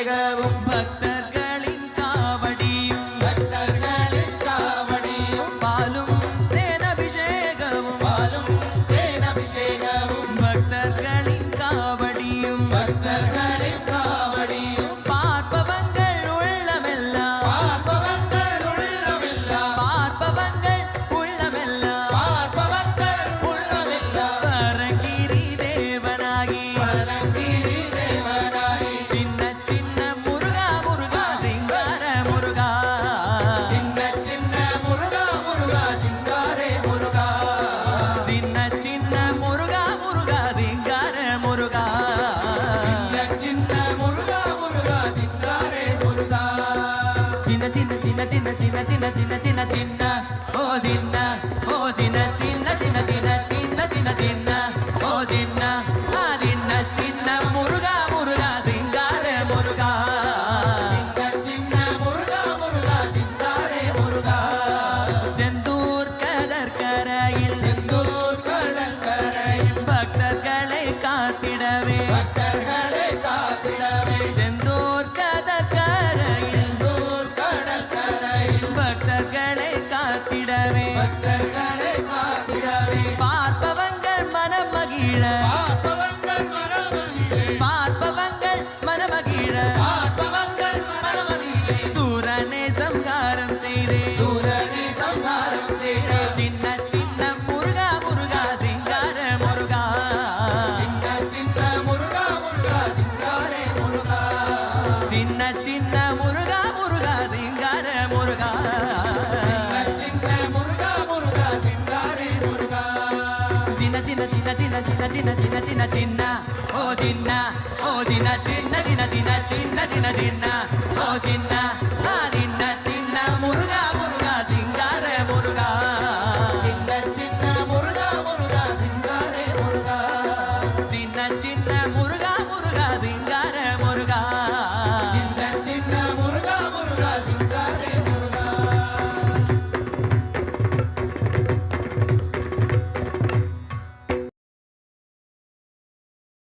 அபிஷேகமும் பக்தர்களின் காவடியும் பாலும் தேனபிஷேகமும் பக்தர்களின் காவடியும் பார்ப்பவங்கள் உள்ளமெல்லாம் பரங்கிரி தேவனாகி சின்ன சின்ன முருகா முருகா சிங்கார முருகா சின்ன சின்ன முருகா முருகா சிங்கார முருகா சின்ன சின்ன சின்ன ஓ சின்ன ஓ சின்ன சின்ன சின்ன சின்ன சின்ன சின்ன சின்ன ஓ சின்ன சின்ன சின்ன முருகா முருகா சிங்கார முருகா சின்ன முருகா முருகா சிங்கார முருகா செந்தூர் கடற்கரையில் பக்தர்களை காத்திடவே செந்தூர் கடற்கரையில் பக்தர்களை காத்திடவே பார்ப்பவங்கள் மனம் மகிழ சூரனை சம்ஹாரம் செய்தே சின்ன சின்ன முருகா முருகா சிங்கார முருகா சின்ன சின்ன முருகா முருகா சிங்கார முருகா சின்ன சின்ன சின்ன சின்ன சின்ன சின்ன சின்ன சின்ன சின்ன ஓ சின்ன சின்ன சின்ன சின்ன சின்ன சின்ன சின்ன ஓ சின்ன